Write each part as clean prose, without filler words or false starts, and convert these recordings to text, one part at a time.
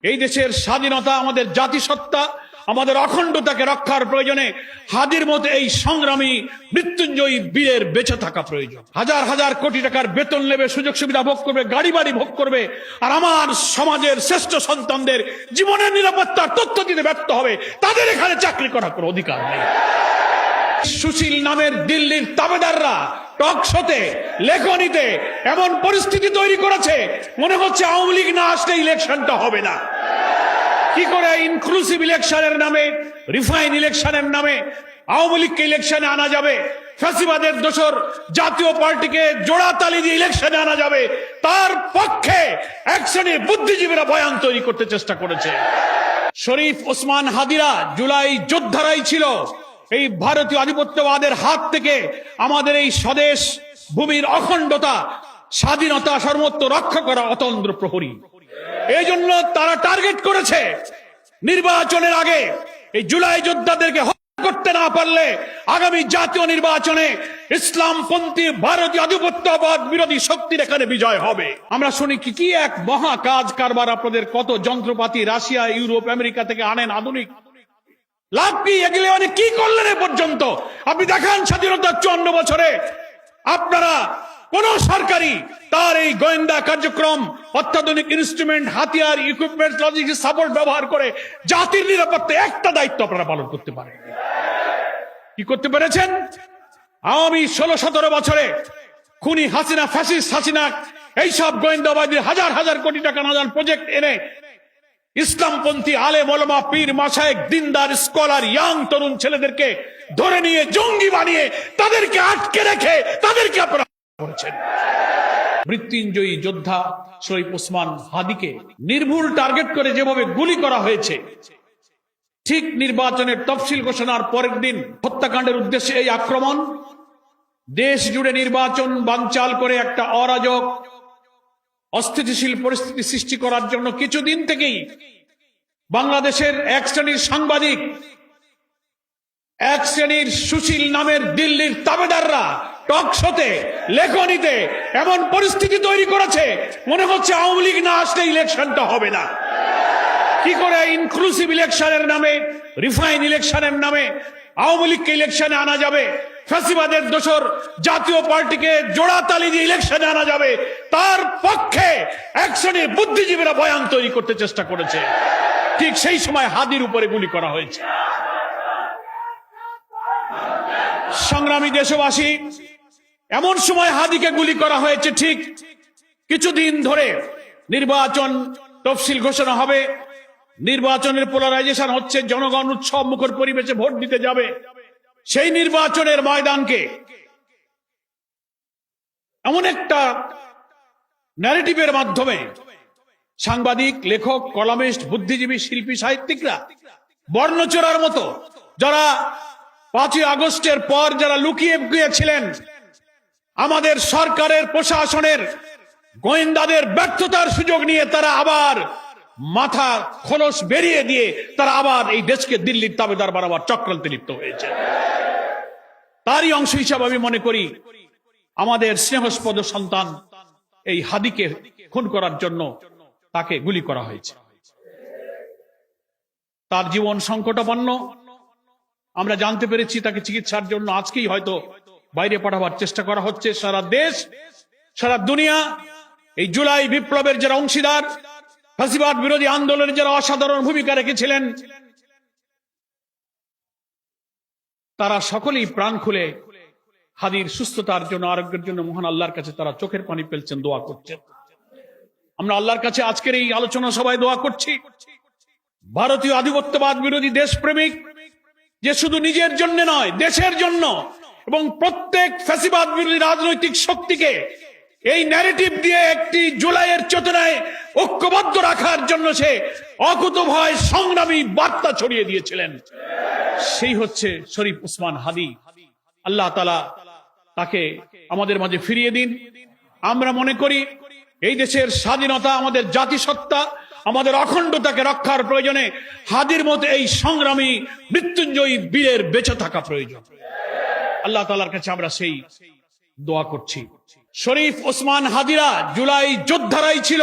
এই দেশের স্বাধীনতা, আমাদের জাতিসত্তা, আমাদের অখণ্ডতাকে রক্ষার প্রয়োজনে হাদির মতো এই সংগ্রামী মৃত্যুঞ্জয়ী বীরের বেঁচে থাকা প্রয়োজন। হাজার হাজার কোটি টাকার বেতন নেবে, সুযোগ সুবিধা ভোগ করবে, গাড়ি বাড়ি ভোগ করবে, আর আমার সমাজের শ্রেষ্ঠ সন্তানদের জীবনের নিরাপত্তার তথ্য দিতে ব্যর্থ হবে, তাদের এখানে চাকরি করার কোনো অধিকার নেই। সুশীল নামের দিল্লির তাবেদাররা টক শোতে, লেখনীতে এমন পরিস্থিতি তৈরি করেছে মনে হচ্ছে আওয়ামী লীগ না আসলে ইলেকশনটা হবে না। কি করে ইনক্লুসিভ ইলেকশনের নামে, রিফাইন ইলেকশনের নামে আওয়ামী লীগকে ইলেকশনে আনা যাবে, ফ্যাসিবাদের দোসর জাতীয় পার্টিকে জোড়া তালি দিয়ে ইলেকশনে আনা যাবে, তার পক্ষে এক শ্রেণীর বুদ্ধিজীবীরা বয়ান তৈরি করতে চেষ্টা করেছে। শরীফ ওসমান হাদিরা জুলাই যোদ্ধারাই ছিল এই ভারতীয় আধিপত্যবাদের হাত থেকে আমাদের এই স্বদেশ ভূমির অখণ্ডতা, স্বাধীনতা সর্বত্র রক্ষা করা অতন্দ্র প্রহরী। এই জন্য তারা টার্গেট করেছে নির্বাচনের আগে এই জুলাই যোদ্ধাদেরকে হত্যা করতে না পারলে আগামী জাতীয় নির্বাচনে ইসলামপন্থী ভারতীয় আধিপত্যবাদ বিরোধী শক্তির এখানে বিজয় হবে। আমরা শুনি কি এক মহা কাজ কারবার, আপনাদের কত যন্ত্রপাতি রাশিয়া, ইউরোপ, আমেরিকা থেকে আনেন আধুনিক, লাভ কি? এগুলো অনেক কি করলেন এ পর্যন্ত? আপনি দেখান স্বাধীনতার 54 বছরে আপনারা কোন সরকারি তার এই গোয়েন্দা কার্যক্রম, অত্যাধুনিক ইনস্ট্রুমেন্ট, হাতিয়ার, ইকুইপমেন্ট, লজিস্টিক সাপোর্ট ব্যবহার করে জাতির নিরাপত্তা একটা দায়িত্ব আপনারা পালন করতে পারেন। কি করতে পেরেছেন? আওয়ামী 16-17 বছরে খুনি হাসিনা, ফ্যাসিস্ট হাসিনা, এইসব গোয়েন্দাবাদীর হাজার হাজার কোটি টাকা নাজান প্রজেক্ট এনে ইসলামপন্থী আলেম ওলামা, পীর, মাশায়েখ, দিনদার, স্কলার, ইয়াং তরুণ ছেলেদেরকে ধরে নিয়ে জঙ্গি বানিয়ে তাদেরকে আটকে রেখে তাদেরকে আপনারা করেছেন। মৃত্যুঞ্জয়ী যোদ্ধা শরীফ ওসমান হাদিকে নির্ভুল টার্গেট করে যেভাবে গুলি করা হয়েছে, ঠিক নির্বাচনের তফসিল ঘোষণার পরের দিন হত্যাকাণ্ডের উদ্দেশ্যে এই আক্রমণ, দেশ জুড়ে নির্বাচন বানচাল করে একটা অরাজক অস্থিতিশীল পরিস্থিতি সৃষ্টি করার জন্য কিছুদিন থেকেই বাংলাদেশের এক শ্রেণীর সাংবাদিক, এক শ্রেণীর সুশীল নামের দিল্লির তাবেদাররা টক শোতে, লেখনীতে এমন পরিস্থিতি তৈরি করেছে মনে হচ্ছে আওয়ামী লীগ না আসলে ইলেকশনটা হবে না। কি করে ইনক্লুসিভ ইলেকশনের নামে, রিফাইন ইলেকশনের নামে আওয়ামী লীগকে ইলেকশনে আনা যাবে, ফ্যাসিবাদের দোসর জাতীয় পার্টিকে জোড়া তালি দিয়ে ইলেকশনে আনা যাবে, তার পক্ষে এক শ্রেণীর বুদ্ধিজীবীরা বয়ান তৈরি করতে চেষ্টা করেছে। ঠিক সেই সময় হাদির উপরে গুলি করা হয়েছে। সংগ্রামী দেশবাসী, এমন সময় হাদিকে গুলি করা হয়েছে ঠিক কিছুদিন ধরে নির্বাচন তফসিল ঘোষণা হবে, নির্বাচনের পোলারাইজেশন হচ্ছে, জনগণ উৎসব মুখর পরিবেশে ভোট দিতে যাবে। সেই নির্বাচনের ময়দানকে এমন একটা ন্যারেটিভের মাধ্যমে সাংবাদিক, লেখক, কলামিস্ট, বুদ্ধিজীবী, শিল্পী, সাহিত্যিকরা বর্ণচোরার মতো, যারা 5ই আগস্টের পর যারা লুকিয়ে গিয়েছিলেন, আমাদের সরকারের প্রশাসনের গোয়েন্দাদের ব্যর্থতার সুযোগ নিয়ে তারা আবার মাথা খোলস বেরিয়ে দিয়ে তারা আবার এই দেশকে দিল্লির তাবেদার বানাবার চক্রান্তে লিপ্ত হয়েছে। তারই অংশ হিসাবে আমি মনে করি আমাদের স্নেহস্পদ সন্তান এই হাদিকে খুন করার জন্য তাকে গুলি করা হয়েছে। তার জীবন সংকটাপন্ন। আমরা জানতে পেরেছি তাকে চিকিৎসার জন্য আজকেই হয়তো বাইরে পাঠাবার চেষ্টা করা হচ্ছে। সারা দেশ, সারা দুনিয়া এই জুলাই বিপ্লবের যারা অংশীদার, ফ্যাসিবাদ বিরোধী আন্দোলনে যারা অসাধারণ ভূমিকা রেখেছিলেন, তারা সকলেই প্রাণ খুলে হাদির সুস্থতার জন্য, আরোগ্যের জন্য মহান আল্লাহর কাছে তারা চোখের পানি ফেলছেন, দোয়া করছেন। আমরা আল্লাহর কাছে আজকের এই আলোচনা সবাই দোয়া করছি, ভারতীয় আধিপত্যবাদ বিরোধী দেশপ্রেমিক যে শুধু নিজের জন্য নয়, দেশের জন্য এবং প্রত্যেক ফ্যাসিবাদ বিরোধী রাজনৈতিক শক্তিকে এই ন্যারেটিভ দিয়ে একটি জুলাইয়ের চেতনায় ঐক্যবদ্ধ রাখার জন্য সে অকুতোভয় সংগ্রামী বার্তা ছড়িয়ে দিয়েছিলেন, সেই হচ্ছে শরীফ ওসমান হাদি। আল্লাহ তাআলা তাকে আমাদের মাঝে ফিরিয়ে দিন। আমরা মনে করি এই দেশের স্বাধীনতা, আমাদের জাতিসত্তা, আমাদের অখণ্ডতাকে রক্ষার প্রয়োজনে হাদির মতো এই সংগ্রামী মৃত্যুঞ্জয়ী বীরের বেঁচে থাকা প্রয়োজন। আল্লাহ তাআলার কাছে আমরা সেই দোয়া করছি। শরীফ ওসমান হাদিরা জুলাই যোদ্ধারাই ছিল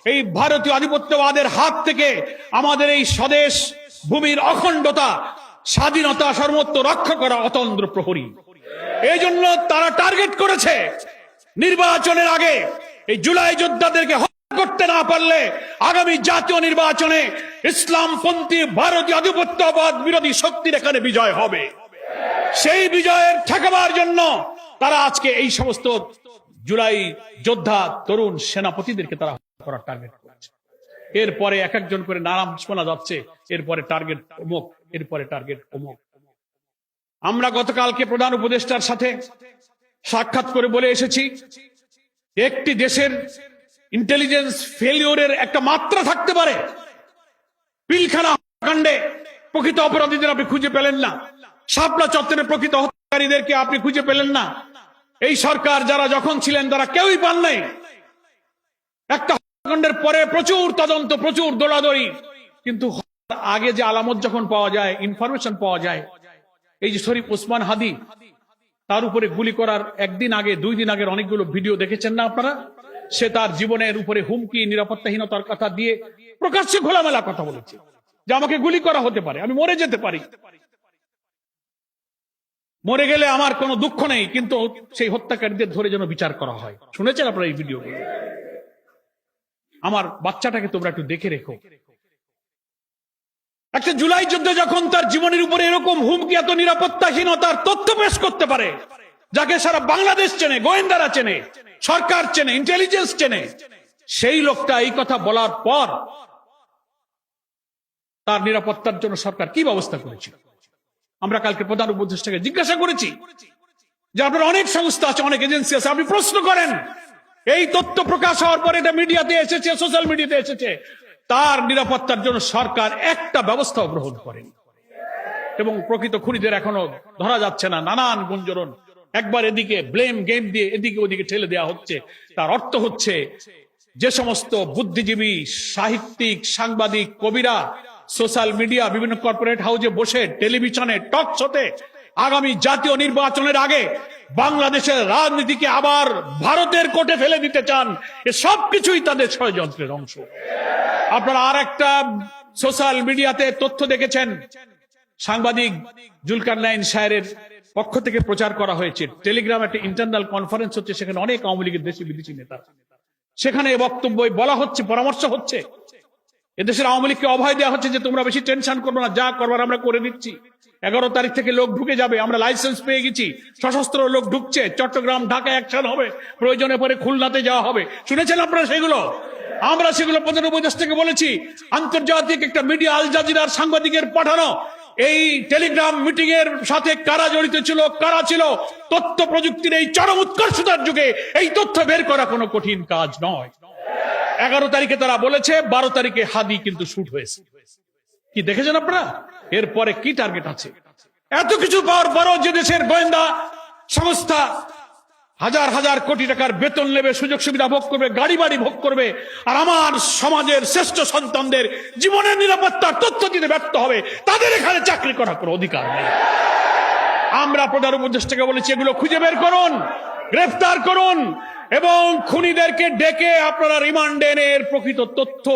এই ভারতীয় আধিপত্যবাদের হাত থেকে আমাদের এই স্বদেশ ভূমির অখণ্ডতা স্বাধীনতা সর্বত্র রক্ষা করা অতন্দ্র প্রহরী। এই জন্য তারা টার্গেট করেছে নির্বাচনের আগে এই জুলাই যোদ্ধাদেরকে হত্যা করতে না পারলে আগামী জাতীয় নির্বাচনে ইসলামপন্থী ভারতীয় আধিপত্যবাদ বিরোধী শক্তির এখানে বিজয় হবে। সেই বিজয়ের ঠেকাবার জন্য তারা আজকে এই সমস্ত জুলাই যোদ্ধা তরুণ সেনাপতিদেরকে তারা হত্যা করার টার্গেট করেছে। এরপরে এক একজন করে নাম শোনা যাচ্ছে, এরপরে টার্গেট অমুক, এরপরে টার্গেট অমুক। আমরা গতকালকে প্রধান উপদেষ্টার সাথে সাক্ষাৎ করে বলে এসেছি, একটি দেশের ইন্টেলিজেন্স ফেলিওরের একটা মাত্রা থাকতে পারে। পিলখানা হত্যাকাণ্ডে প্রকৃত অপরাধীদের আপনি খুঁজে পেলেন না, শাপলা চত্বরে প্রকৃত হত্যাকারীদেরকে আপনি খুঁজে পেলেন না। এই সরকার যারা যখন ছিলেন তারা কেউই পান নাই। একটা হত্যাকাণ্ডের পরে প্রচুর তদন্ত, প্রচুর দৌড়াদৌড়ি, কিন্তু আগে যে আলামত যখন পাওয়া যায়, ইনফরমেশন পাওয়া যায়, এই যে শরীফ ওসমান হাদি, তার উপরে গুলি করার একদিন আগে 2 দিন আগের অনেকগুলো ভিডিও দেখেছেন না আপনারা? সে তার জীবনের উপরে হুমকি, নিরাপত্তাহীনতার কথা দিয়ে প্রকাশ্যে খোলামেলা কথা বলেছে যে আমাকে গুলি করা হতে পারে, আমি মরে যেতে পারি, মরে গেলে আমার কোনো দুঃখ নেই, কিন্তু সেই হত্যাকারীদের ধরে যেন বিচার করা হয়। শুনেছেন আপনারা এই ভিডিওগুলো? আমার বাচ্চাটাকে তোমরা একটু দেখে রেখো। একটা জুলাই যোদ্ধা যখন তার জীবনের উপরে এরকম হুমকি, এত নিরাপত্তাহীনতার তথ্য পেশ করতে পারে, যাকে সারা বাংলাদেশ চেনে, গোয়েন্দারা চেনে, সরকার চেনে, ইন্টেলিজেন্স চেনে, সেই লোকটা এই কথা বলার পর তার নিরাপত্তার জন্য সরকার কি ব্যবস্থা করেছিল? আমরা কালকে প্রধান উপদেষ্টাকে জিজ্ঞাসা করেছি যে আপনার অনেক সংস্থা আছে, অনেক এজেন্সি আছে, আপনি প্রশ্ন করেন, এই তথ্য প্রকাশ হওয়ার পর এটা মিডিয়াতে এসেছে, সোশ্যাল মিডিয়াতে এসেছে, তার নিরাপত্তার জন্য সরকার একটা ব্যবস্থাও গ্রহণ করেন, এবং প্রকৃত খুনিদের এখনো ধরা যাচ্ছে না। নানান গুঞ্জরণ, একবার এদিকে ব্লেম গেম দিয়ে এদিকে ওদিকে ঠেলে দেওয়া হচ্ছে। তার অর্থ হচ্ছে যে সমস্ত বুদ্ধিজীবী, সাহিত্যিক, সাংবাদিক, কবিরা সোশ্যাল মিডিয়া, বিভিন্ন কর্পোরেট হাউসে বসে, টেলিভিশনে, টক শোতে আগামী জাতীয় নির্বাচনের আগে বাংলাদেশের রাজনীতিকে আবার ভারতের কোর্টে ফেলে দিতে চান, এ সবকিছুই তাদের ষড়যন্ত্রের অংশ। আপনারা আর একটা সোশ্যাল মিডিয়াতে তথ্য দেখেছেন, সাংবাদিক জুলকারনাইন সাহেবের পক্ষ থেকে প্রচার করা হয়েছে, টেলিগ্রাম একটা ইন্টারনাল কনফারেন্স হচ্ছে, সেখানে অনেক আওয়ামী লীগের দেশি বিদেশি নেতা, সেখানে বক্তব্য বলা হচ্ছে, পরামর্শ হচ্ছে, এদেশের আওয়ামী লীগকে অভয় দেওয়া হচ্ছে যে তোমরা বেশি টেনশন করবে না, যা করবার আমরা করে দিচ্ছি। 11 তারিখ থেকে লোক ঢুকে যাবে, আমরা লাইসেন্স পেয়ে গেছি, সশস্ত্র লোক ঢুকছে, চট্টগ্রাম, ঢাকা অ্যাকশন হবে, প্রয়োজনে পরে খুলনাতে যাওয়া হবে। শুনেছেন আপনারা সেগুলো? আমরা সেগুলো প্রধান উপদেষ্টাকে বলেছি। আন্তর্জাতিক একটা মিডিয়া আল জাজিরার সাংবাদিকের পাঠানো এই টেলিগ্রাম মিটিং এর সাথে কারা জড়িত ছিল, কারা ছিল, তথ্য প্রযুক্তির এই চরম উৎকর্ষতার যুগে এই তথ্য বের করা কোনো কঠিন কাজ নয়। 11 তারিখে তারা বলেছে, 12 তারিখে হাদি কিন্তু শুট হয়েছে। কি দেখেছেন আপনারা? এরপরে কি টার্গেট আছে? এত কিছু পাওয়ার পরও যে দেশের গোয়েন্দা সংস্থা হাজার হাজার কোটি টাকার বেতন নেবে, সুযোগ সুবিধা ভোগ করবে, গাড়ি বাড়ি ভোগ করবে, আর আমার সমাজের শ্রেষ্ঠ সন্তানদের জীবনের নিরাপত্তার তথ্য দিতে ব্যর্থ হবে, তাদের এখানে চাকরি করার কোনো অধিকার নেই। আমরা প্রধান উপদেষ্টাকে বলেছি, এগুলো খুঁজে বের করুন, গ্রেফতার করুন, এবং খুনিদেরকে ডেকে আপনারা রিমান্ডে এনে এর প্রকৃত তথ্য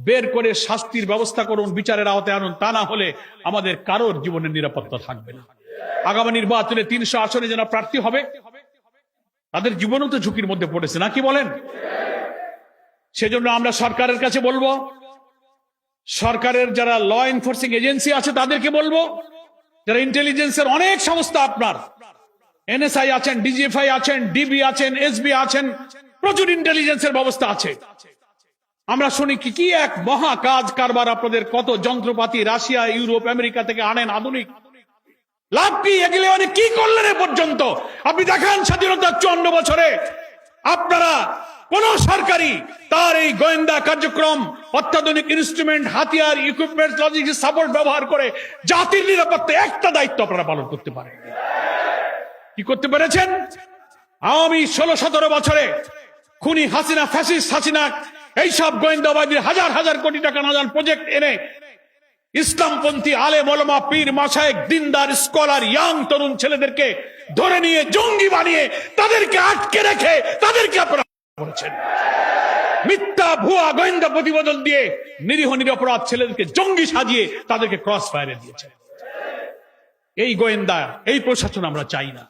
বের করে শাস্তির ব্যবস্থা করুন, বিচারের আওতায় আনুন। তা না হলে আমাদের কারোর জীবনের নিরাপত্তা থাকবে না। আগামী নির্বাচনে 300 আসনে যারা প্রার্থী হবে তাদের জীবনও তো ঝুঁকির মধ্যে পড়েছে, নাকি বলেন? সেজন্য আমরা সরকারের কাছে বলবো, সরকারের যারা ল এনফোর্সিং এজেন্সি আছে তাদেরকে বলবো, যারা ইন্টেলিজেন্সের অনেক সংস্থা, আপনার এনএসআই আছেন, ডিজিএফআই আছেন, ডিবি আছেন, এসবি আছেন, প্রচুর ইন্টেলিজেন্সের ব্যবস্থা আছে। আমরা শুনি কি এক মহা কাজ কারবার, আপনাদের কত যন্ত্রপাতি রাশিয়া, ইউরোপ, আমেরিকা থেকে আনেন, আধুনিক। লাভ কি? এগুলো অনেক কি করলেন এ পর্যন্ত? আপনি দেখান স্বাধীনতার 54 বছরে আপনারা কোন সরকারি তার এই গোয়েন্দা কার্যক্রম, অত্যাধুনিক ইনস্ট্রুমেন্ট, হাতিয়ার, ইকুইপমেন্ট, লজিস্টিক সাপোর্ট ব্যবহার করে জাতির নিরাপত্তা একটা দায়িত্ব আপনারা পালন করতে পারেন। কি করতে পেরেছেন? আওয়ামী 16-17 বছরে খুনি হাসিনা, ফ্যাসিস্ট হাসিনা, এইসব গোয়েন্দাবাদীর হাজার হাজার কোটি টাকা নাজান প্রজেক্ট এনে ইসলামপন্থী আলেম ওলামা, পীর মাশায়েখ, দিনদার, স্কলার, ইয়াং তরুণ ছেলেদেরকে ধরে নিয়ে জঙ্গি বানিয়ে তাদেরকে আটকে রেখে তাদেরকে আপনারা করেছেন। মিথ্যা ভুয়া গোয়েন্দা প্রতিবেদন দিয়ে নিরীহ নিরপরাধ ছেলেদেরকে জঙ্গি সাজিয়ে তাদেরকে ক্রস ফায়ারে দিয়েছে। এই গোয়েন্দা, এই প্রশাসন আমরা চাই না।